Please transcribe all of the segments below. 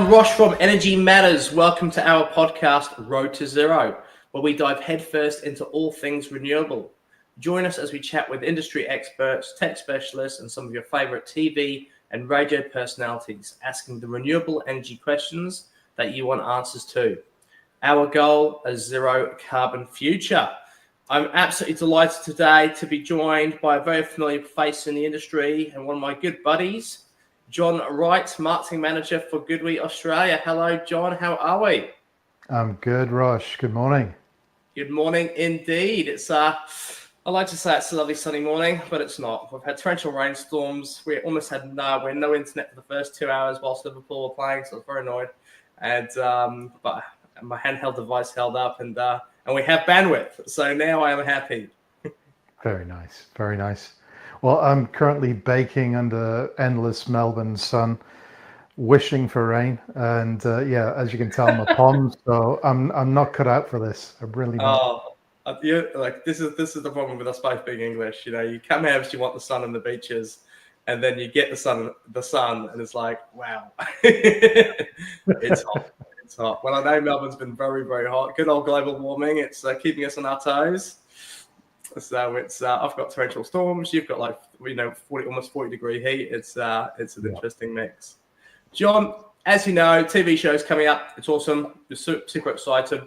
I'm Rosh from Energy Matters. Welcome to our podcast, Road to Zero, where we dive headfirst into all things renewable. Join us as we chat with industry experts, tech specialists, and some of your favorite TV and radio personalities, asking the renewable energy questions that you want answers to. Our goal, a zero carbon future. I'm absolutely delighted today to be joined by a very familiar face in the industry and one of my good buddies, John Wright, Marketing Manager for GoodWe Australia. Hello, John. How are we? I'm good, Rosh. Good morning. Good morning indeed. I like to say it's a lovely sunny morning, but it's not. We've had torrential rainstorms. We almost had no internet for the first 2 hours whilst Liverpool were playing, so I was very annoyed. And but my handheld device held up, and we have bandwidth, so now I am happy. Very nice, very nice. Well, I'm currently baking under endless Melbourne sun, wishing for rain, and yeah, as you can tell, I'm a pond, so I'm not cut out for this. I'm really not. This is the problem with us both being English. You know, you come here because you want the sun and the beaches, and then you get the sun, and it's like, wow, it's hot. It's hot. Well, I know Melbourne's been very, very hot. Good old global warming. It's keeping us on our toes. So it's I've got torrential storms. You've got 40, almost 40-degree heat. It's an interesting mix. John, as you know, TV shows coming up. It's awesome. We're super excited.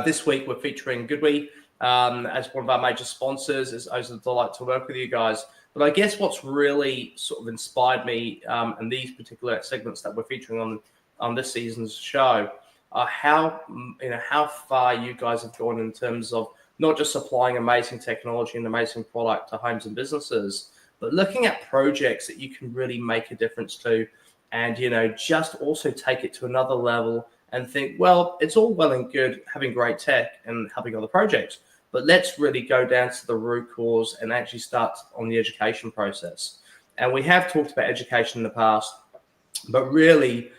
This week we're featuring GoodWe as one of our major sponsors. It's always a delight to work with you guys. But I guess what's really sort of inspired me in these particular segments that we're featuring on this season's show are how far you guys have gone in terms of not just supplying amazing technology and amazing product to homes and businesses, but looking at projects that you can really make a difference to, and just also take it to another level and think, well, it's all well and good having great tech and helping other projects, but let's really go down to the root cause and actually start on the education process. And we have talked about education in the past, but really,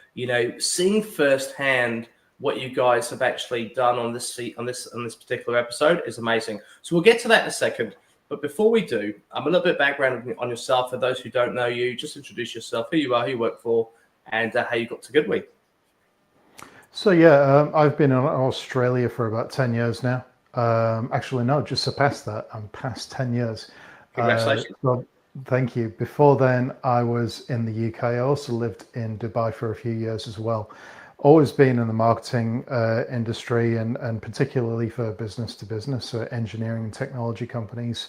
seeing firsthand what you guys have actually done on this particular episode is amazing. So we'll get to that in a second. But before we do, a little bit of background on yourself for those who don't know you. Just introduce yourself, who you are, who you work for, and how you got to GoodWe. So yeah, I've been in Australia for about 10 years now. Actually, no, just surpassed that. I'm past 10 years. Congratulations. Well, thank you. Before then, I was in the UK. I also lived in Dubai for a few years as well. Always been in the marketing industry and particularly for business to business, so engineering and technology companies.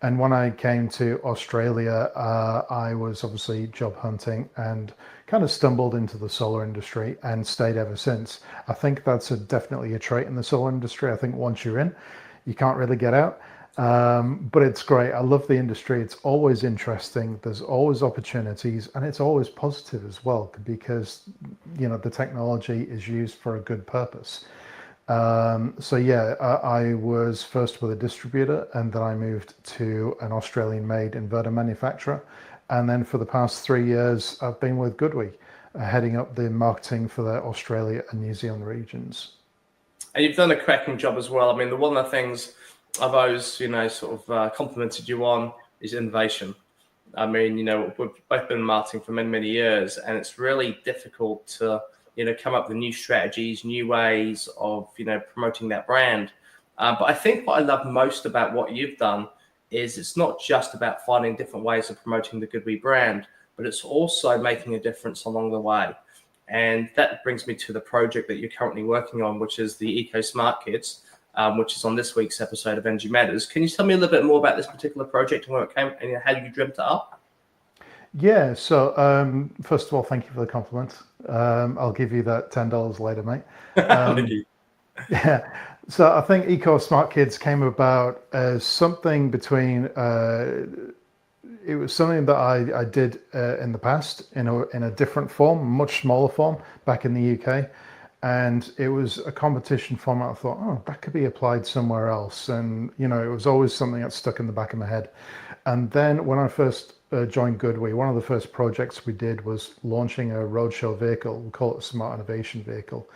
And when I came to Australia, I was obviously job hunting and kind of stumbled into the solar industry and stayed ever since. I think that's definitely a trait in the solar industry. I think once you're in, you can't really get out. But it's great. I love the industry. It's always interesting. There's always opportunities, and it's always positive as well because the technology is used for a good purpose. So yeah, I was first with a distributor, and then I moved to an Australian-made inverter manufacturer, and then for the past 3 years, I've been with GoodWe, heading up the marketing for the Australia and New Zealand regions. And you've done a cracking job as well. One of the things I've always, complimented you on is innovation. We've both been in marketing for many, many years, and it's really difficult to, come up with new strategies, new ways of, promoting that brand. But I think what I love most about what you've done is it's not just about finding different ways of promoting the GoodWe brand, but it's also making a difference along the way. And that brings me to the project that you're currently working on, which is the EcoSmart Kids, which is on this week's episode of Energy Matters. Can you tell me a little bit more about this particular project and where it came and how you dreamt it up? Yeah, so first of all, thank you for the compliment. I'll give you that $10 later, mate. Thank you. Yeah, so I think EcoSmart Kids came about as something between, it was something that I did in the past in a different form, much smaller form back in the UK. And it was a competition format. I thought, oh, that could be applied somewhere else. And, it was always something that stuck in the back of my head. And then when I first joined GoodWe, one of the first projects we did was launching a roadshow vehicle. We call it a Smart Innovation Vehicle.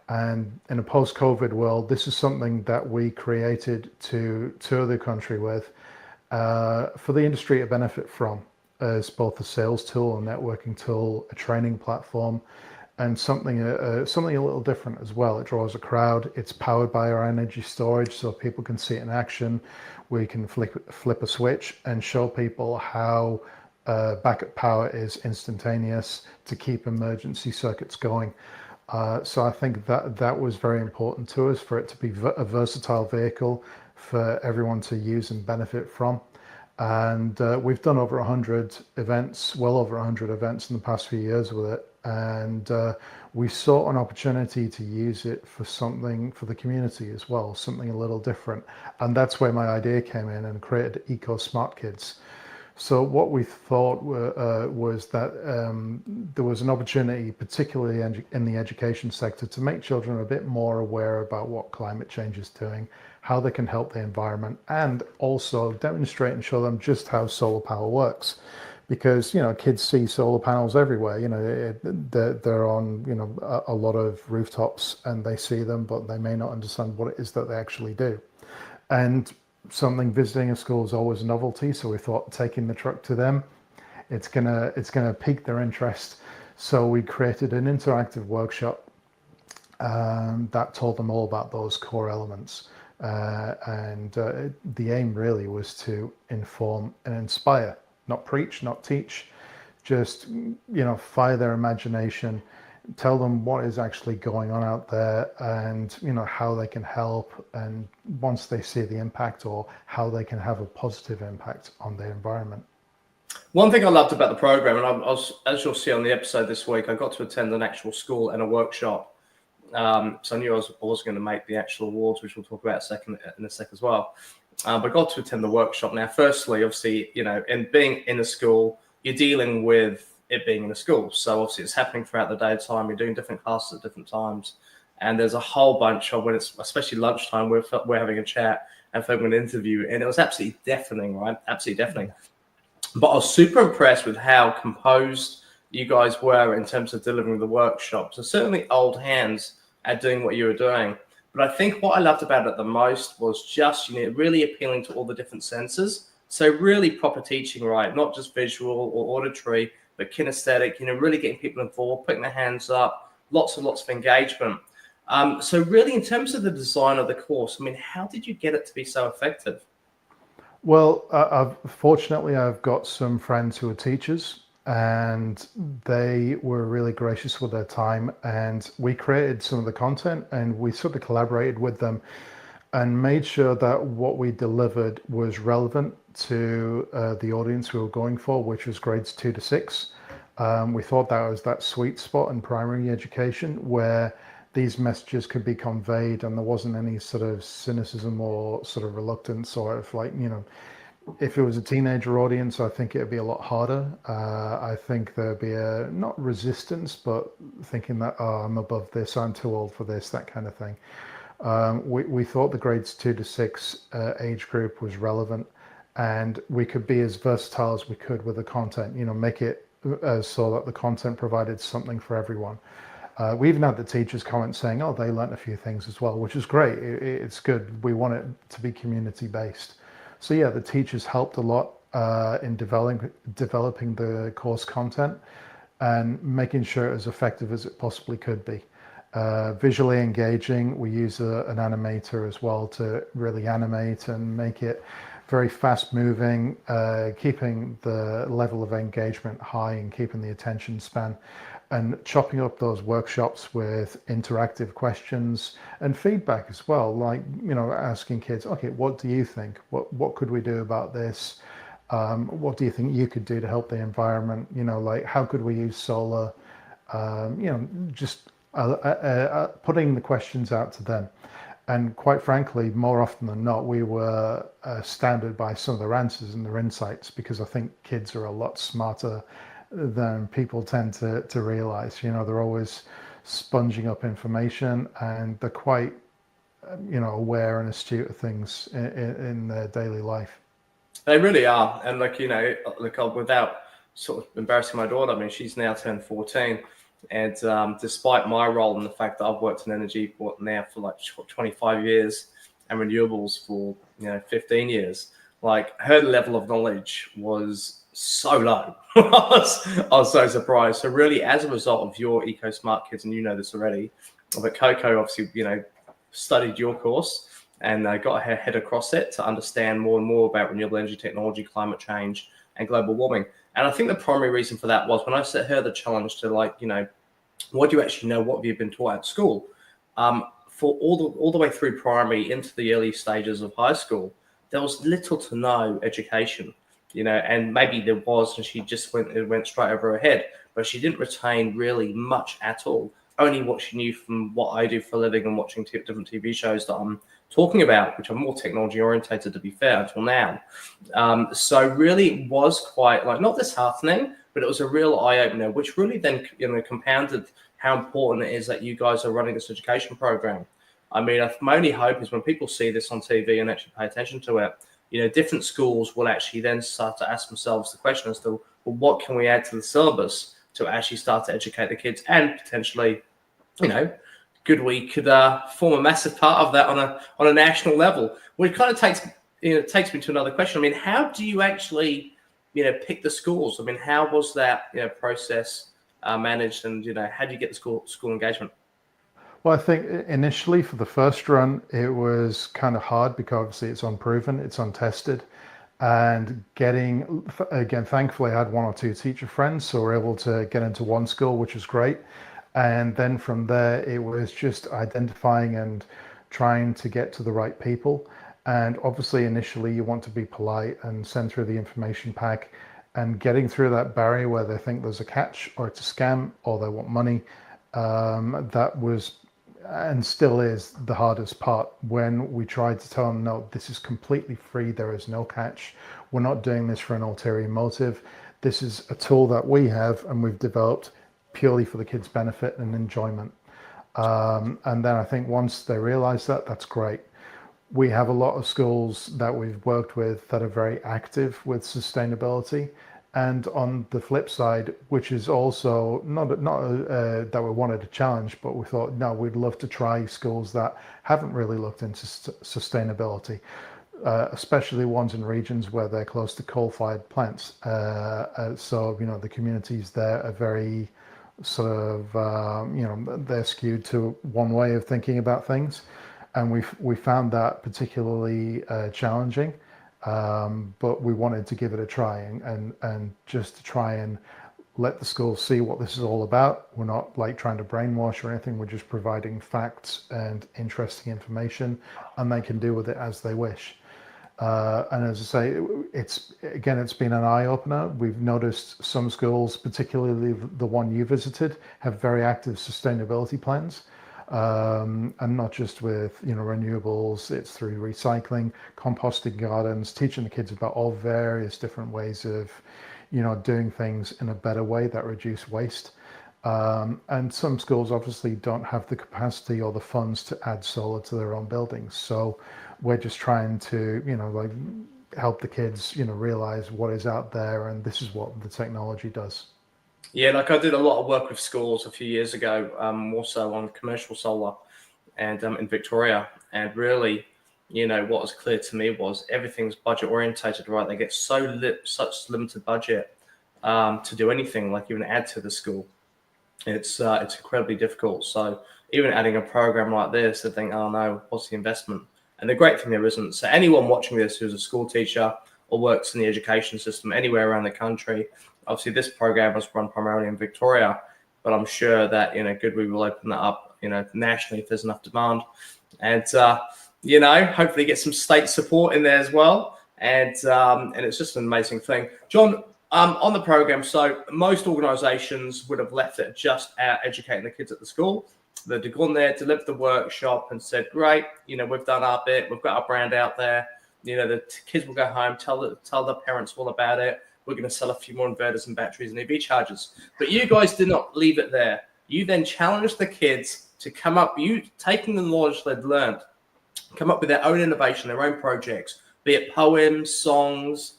And in a post-COVID world, this is something that we created to tour the country with for the industry to benefit from as both a sales tool, a networking tool, a training platform, and something a little different as well. It draws a crowd. It's powered by our energy storage, so people can see it in action. We can flip a switch and show people how backup power is instantaneous to keep emergency circuits going. So I think that was very important to us, for it to be a versatile vehicle for everyone to use and benefit from. And we've done over 100 events, well over 100 events in the past few years with it. And we saw an opportunity to use it for something for the community as well, something a little different. And that's where my idea came in, and created EcoSmart Kids. So what we thought was that there was an opportunity, particularly in the education sector, to make children a bit more aware about what climate change is doing, how they can help the environment, and also demonstrate and show them just how solar power works. Because, kids see solar panels everywhere. They're on, a lot of rooftops, and they see them, but they may not understand what it is that they actually do. And something visiting a school is always a novelty, so we thought taking the truck to them, it's gonna pique their interest. So we created an interactive workshop that told them all about those core elements, and the aim really was to inform and inspire, not preach, not teach, just fire their imagination, tell them what is actually going on out there, and how they can help, and once they see the impact, or how they can have a positive impact on the environment. One thing I loved about the program, and I was, as you'll see on the episode this week, I got to attend an actual school and a workshop. So I knew I was going to make the actual awards, which we'll talk about in a sec as well. But I got to attend the workshop. Now, firstly, obviously, in being in a school, you're dealing with it being in a school. So obviously it's happening throughout the daytime. You're doing different classes at different times. And there's a whole bunch of, when it's especially lunchtime, we're having a chat and filming an interview. And it was absolutely deafening, right? Absolutely deafening. But I was super impressed with how composed you guys were in terms of delivering the workshop. So certainly old hands at doing what you were doing. But I think what I loved about it the most was just, really appealing to all the different senses. So really proper teaching, right? Not just visual or auditory, but kinesthetic, really getting people involved, putting their hands up, lots and lots of engagement. So really, in terms of the design of the course, how did you get it to be so effective? Well, fortunately, I've got some friends who are teachers, and they were really gracious with their time, and we created some of the content, and we sort of collaborated with them and made sure that what we delivered was relevant to the audience we were going for, which was grades 2 to 6. We thought that was that sweet spot in primary education where these messages could be conveyed, and there wasn't any sort of cynicism or sort of reluctance, or if it was a teenager audience, I think it'd be a lot harder. I think there'd be not resistance, but thinking that, oh, I'm above this, I'm too old for this, that kind of thing. We thought the grades 2 to 6 age group was relevant, and we could be as versatile as we could with the content, make it so that the content provided something for everyone. We even had the teachers comment saying, oh, they learnt a few things as well, which is great. It's good. We want it to be community based. So yeah, the teachers helped a lot in developing the course content and making sure it was effective as it possibly could be. Visually engaging, we use an animator as well to really animate and make it very fast moving, keeping the level of engagement high and keeping the attention span, and chopping up those workshops with interactive questions and feedback as well, like asking kids, okay, what do you think, what could we do about this, what do you think you could do to help the environment, like how could we use solar, just putting the questions out to them. And quite frankly, more often than not, we were astounded by some of their answers and their insights, because I think kids are a lot smarter than people tend to realize. They're always sponging up information, and they're quite, aware and astute of things in their daily life. They really are. And without sort of embarrassing my daughter, she's now turned 14. And despite my role in the fact that I've worked in energy now for 25 years and renewables for 15 years, like her level of knowledge was so low. I was so surprised. So really, as a result of your EcoSmart Kids, and you know this already, but Coco obviously, studied your course and got her head across it to understand more and more about renewable energy technology, climate change, and global warming. And I think the primary reason for that was when I set her the challenge to what do you actually know? What have you been taught at school? For all the way through primary into the early stages of high school, there was little to no education, and maybe there was, and she just went straight over her head, but she didn't retain really much at all. Only what she knew from what I do for a living and watching different TV shows that I'm talking about, which are more technology orientated, to be fair, until now. So really it was quite not disheartening, but it was a real eye opener, which really then compounded how important it is that you guys are running this education program. I mean, my only hope is when people see this on TV and actually pay attention to it, different schools will actually then start to ask themselves the question as to, well, what can we add to the syllabus to actually start to educate the kids, and potentially, GoodWe could form a massive part of that on a national level. Which kind of takes me to another question. I mean, how do you actually pick the schools? I mean, how was that process managed, and how do you get the school engagement? Well, I think initially for the first run, it was kind of hard because obviously it's unproven, it's untested. And again, thankfully, I had one or two teacher friends, so we're able to get into one school, which was great. And then from there, it was just identifying and trying to get to the right people. And obviously, initially, you want to be polite and send through the information pack, and getting through that barrier where they think there's a catch or it's a scam or they want money. That was and still is the hardest part, when we tried to tell them, no, this is completely free, there is no catch, we're not doing this for an ulterior motive, this is a tool that we have and we've developed purely for the kids' benefit and enjoyment. And then I think once they realize that, that's great. We have a lot of schools that we've worked with that are very active with sustainability. And on the flip side, which is also not that we wanted to challenge, but we thought, no, we'd love to try schools that haven't really looked into sustainability, especially ones in regions where they're close to coal-fired plants. So, the communities there are very sort of, they're skewed to one way of thinking about things. And we found that particularly challenging. But we wanted to give it a try and just to try and let the schools see what this is all about. We're not trying to brainwash or anything. We're just providing facts and interesting information, and they can do with it as they wish. And as I say, it's been an eye opener. We've noticed some schools, particularly the one you visited, have very active sustainability plans. And not just with renewables, it's through recycling, composting gardens, teaching the kids about all various different ways of doing things in a better way that reduce waste. And some schools obviously don't have the capacity or the funds to add solar to their own buildings, so we're just trying to help the kids realize what is out there, and this is what the technology does. Yeah, I did a lot of work with schools a few years ago, more so on commercial solar and in Victoria. And really, what was clear to me was everything's budget orientated, right? They get such limited budget to do anything, like even add to the school. It's incredibly difficult. So even adding a program like this, they think, oh no, what's the investment? And the great thing there isn't. So anyone watching this who's a school teacher or works in the education system anywhere around the country, obviously this program was run primarily in Victoria, but I'm sure that GoodWe will open that up nationally if there's enough demand, and hopefully get some state support in there as well, and it's just an amazing thing. John, on the program, so most organizations would have left it just at educating the kids at the school. They'd gone there, delivered the workshop and said, great, we've done our bit, we've got our brand out there, the kids will go home, tell the parents all about it. We're going to sell a few more inverters and batteries and EV chargers. But you guys did not leave it there. You then challenged the kids to come up, taking the knowledge they'd learned, come up with their own innovation, their own projects, be it poems, songs,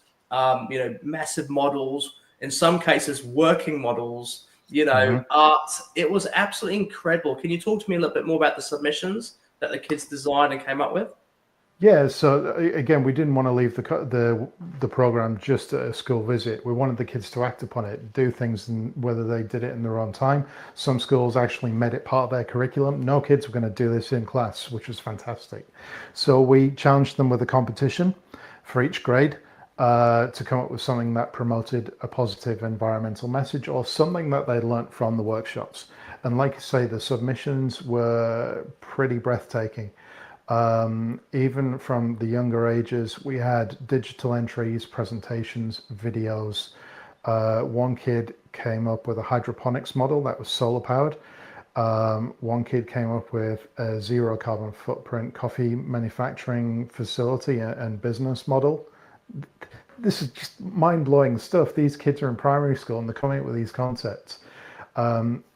massive models, in some cases, working models, art. It was absolutely incredible. Can you talk to me a little bit more about the submissions that the kids designed and came up with? Yeah, so again, we didn't want to leave the program just at a school visit. We wanted the kids to act upon it, do things, and whether they did it in their own time. Some schools actually made it part of their curriculum. No kids were going to do this in class, which was fantastic. So we challenged them with a competition for each grade to come up with something that promoted a positive environmental message or something that they learnt from the workshops. And like I say, the submissions were pretty breathtaking. Even from the younger ages, we had digital entries, presentations, videos. One kid came up with a hydroponics model that was solar powered. One kid came up with a zero carbon footprint coffee manufacturing facility and business model. This is just mind blowing stuff. These kids are in primary school and they're coming up with these concepts.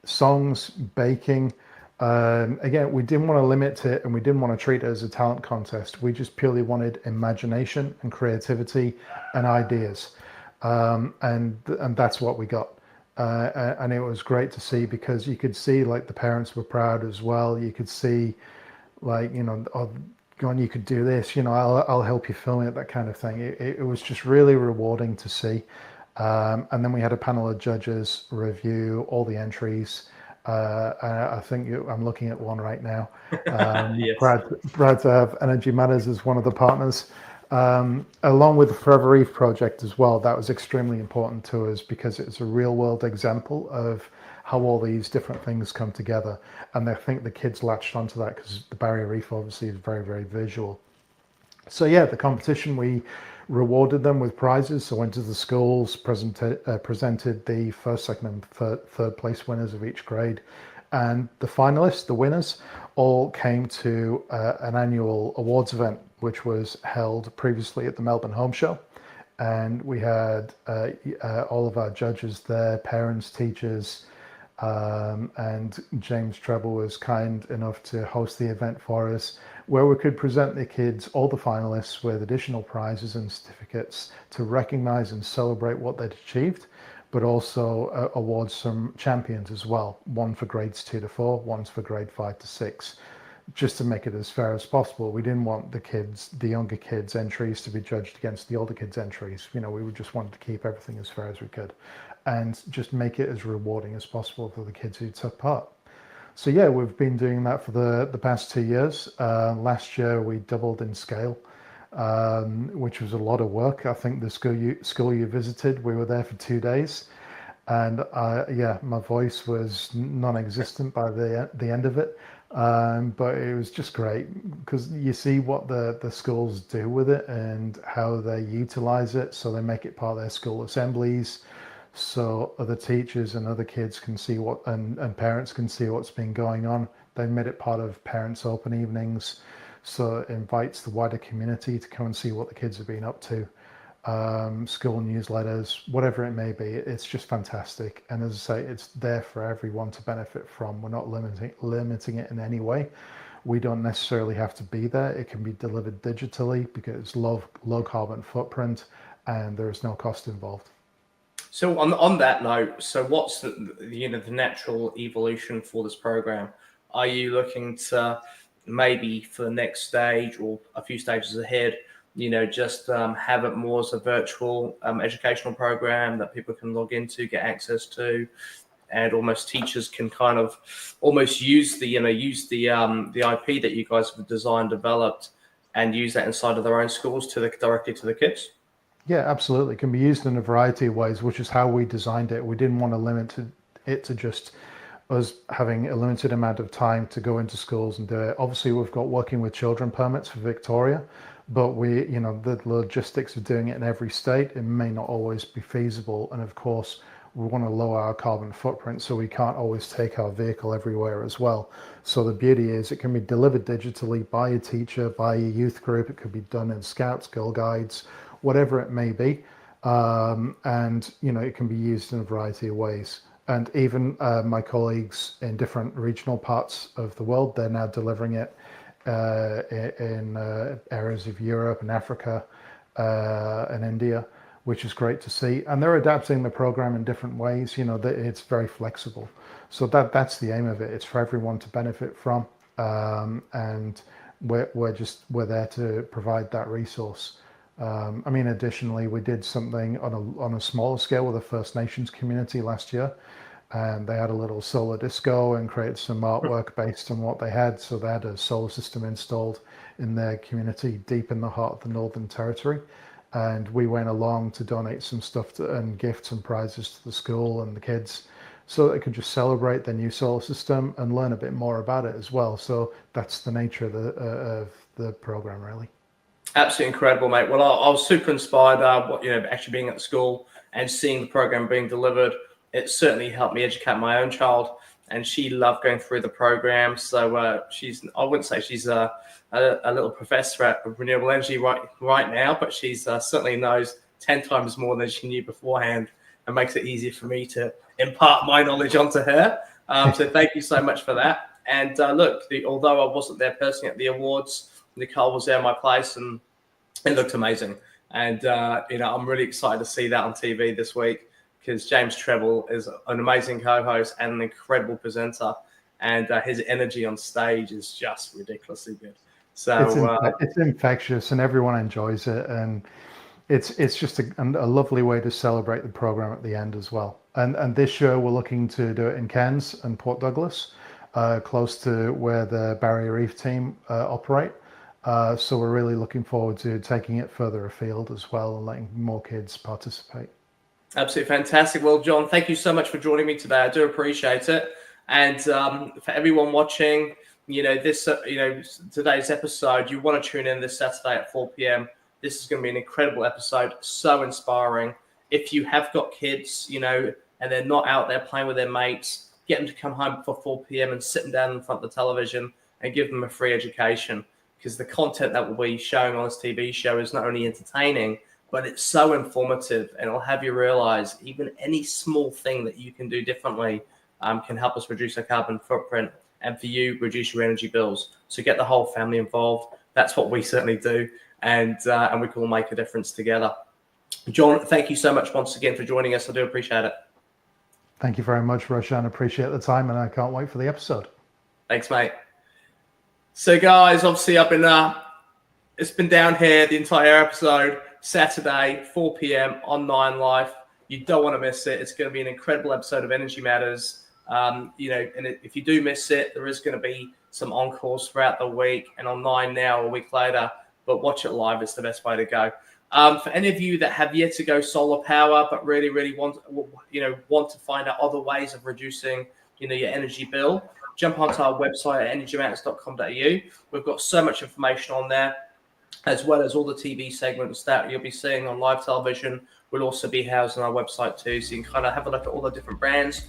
Songs, baking. Again, we didn't want to limit it and we didn't want to treat it as a talent contest. We just purely wanted imagination and creativity and ideas. And that's what we got. And it was great to see because you could see like the parents were proud as well. You could see like, oh, go on, you could do this, I'll help you film it, that kind of thing. It was just really rewarding to see. And then we had a panel of judges review all the entries. I think I'm looking at one right now. Yes. Proud to have Energy Matters as one of the partners, along with the Forever Eve project as well. That was extremely important to us because it's a real world example of how all these different things come together. And I think the kids latched onto that because the Barrier Reef obviously is very, very visual. So yeah, the competition, we rewarded them with prizes. So went to the schools, presented the first, second, and third place winners of each grade, and the finalists, the winners, all came to an annual awards event, which was held previously at the Melbourne Home Show, and we had all of our judges there, parents, teachers. And James Treble was kind enough to host the event for us, where we could present the kids, all the finalists, with additional prizes and certificates to recognize and celebrate what they'd achieved, but also award some champions as well. One for grades 2 to 4, one's for grade 5 to 6, just to make it as fair as possible. We didn't want the younger kids' entries to be judged against the older kids' entries. We just wanted to keep everything as fair as we could and just make it as rewarding as possible for the kids who took part. So yeah, we've been doing that for the past 2 years. Last year we doubled in scale, which was a lot of work. I think the school you visited, we were there for 2 days, and yeah, my voice was non-existent by the end of it. But it was just great because you see what the schools do with it and how they utilize it. So they make it part of their school assemblies, so other teachers and other kids can see and parents can see what's been going on. They made it part of parents' open evenings, so it invites the wider community to come and see what the kids have been up to. School newsletters, whatever it may be, it's just fantastic. And as I say, it's there for everyone to benefit from. We're not limiting it in any way. We don't necessarily have to be there. It can be delivered digitally because it's low carbon footprint and there is no cost involved. So on that note, so what's the natural evolution for this program? Are you looking to maybe for the next stage or a few stages ahead, just have it more as a virtual educational program that people can log into, get access to, and almost teachers can kind of almost use the IP that you guys have designed, developed, and use that inside of their own schools directly to the kids? Yeah, absolutely. It can be used in a variety of ways, which is how we designed it. We didn't want to limit it to just us having a limited amount of time to go into schools and do it. Obviously, we've got working with children permits for Victoria, but the logistics of doing it in every state, it may not always be feasible. And of course, we want to lower our carbon footprint, so we can't always take our vehicle everywhere as well. So the beauty is it can be delivered digitally by a teacher, by a youth group. It could be done in Scouts, Girl Guides, whatever it may be. And it can be used in a variety of ways. And even my colleagues in different regional parts of the world, they're now delivering it in areas of Europe and Africa and India, which is great to see. And they're adapting the program in different ways. It's very flexible. So that's the aim of it. It's for everyone to benefit from. And we're there to provide that resource. I mean, additionally, we did something on a smaller scale with the First Nations community last year, and they had a little solar disco and created some artwork based on what they had. So they had a solar system installed in their community deep in the heart of the Northern Territory. And we went along to donate some stuff and gifts and prizes to the school and the kids so they could just celebrate their new solar system and learn a bit more about it as well. So that's the nature of the program, really. Absolutely incredible, mate. Well, I was super inspired, actually being at the school and seeing the program being delivered. It certainly helped me educate my own child, and she loved going through the program. So I wouldn't say she's a little professor at renewable energy right now, but she's certainly knows 10 times more than she knew beforehand, and makes it easier for me to impart my knowledge onto her. So thank you so much for that. And although I wasn't there personally at the awards, Nicole was there in my place, and it looked amazing. And I'm really excited to see that on TV this week, because James Treble is an amazing co-host and an incredible presenter, and his energy on stage is just ridiculously good. So it's infectious, and everyone enjoys it, and it's just a lovely way to celebrate the program at the end as well. And this year we're looking to do it in Cairns and Port Douglas, close to where the Barrier Reef team operate. So we're really looking forward to taking it further afield as well and letting more kids participate. Absolutely fantastic. Well, John, thank you so much for joining me today. I do appreciate it. And for everyone watching, today's episode, you want to tune in this Saturday at 4 p.m. This is going to be an incredible episode, so inspiring. If you have got kids, and they're not out there playing with their mates, get them to come home before 4 p.m. and sit them down in front of the television and give them a free education, because the content that we'll be showing on this TV show is not only entertaining, but it's so informative, and it'll have you realize even any small thing that you can do differently can help us reduce our carbon footprint, and for you, reduce your energy bills. So get the whole family involved. That's what we certainly do, and we can all make a difference together. John, thank you so much once again for joining us. I do appreciate it. Thank you very much, Roshan. Appreciate the time, and I can't wait for the episode. Thanks, mate. So, guys, obviously I've been it's been down here the entire episode. Saturday, 4 p.m. on 9 Life. You don't want to miss it. It's going to be an incredible episode of Energy Matters. And if you do miss it, there is going to be some encores throughout the week, and on 9 now, a week later. But watch it live. It's the best way to go. For any of you that have yet to go solar power, but really want to find out other ways of reducing, your energy bill, jump onto our website at energymatters.com.au. We've got so much information on there, as well as all the TV segments that you'll be seeing on live television will also be housed on our website too. So you can kind of have a look at all the different brands.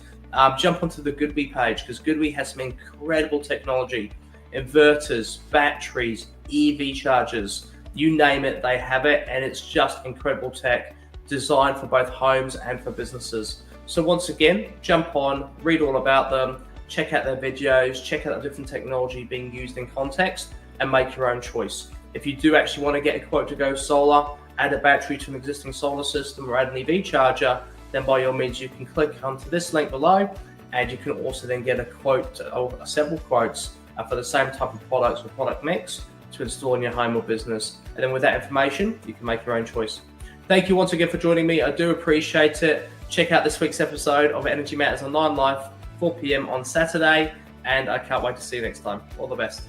Jump onto the GoodWe page, because GoodWe has some incredible technology, inverters, batteries, EV chargers, you name it, they have it. And it's just incredible tech designed for both homes and for businesses. So once again, jump on, read all about them, check out their videos, check out the different technology being used in context, and make your own choice. If you do actually want to get a quote to go solar, add a battery to an existing solar system, or add an EV charger, then by all means you can click onto this link below, and you can also then get a quote or several quotes for the same type of products or product mix to install in your home or business. And then with that information, you can make your own choice. Thank you once again for joining me. I do appreciate it. Check out this week's episode of Energy Matters on 9 Life, 4 p.m. on Saturday, and I can't wait to see you next time. All the best.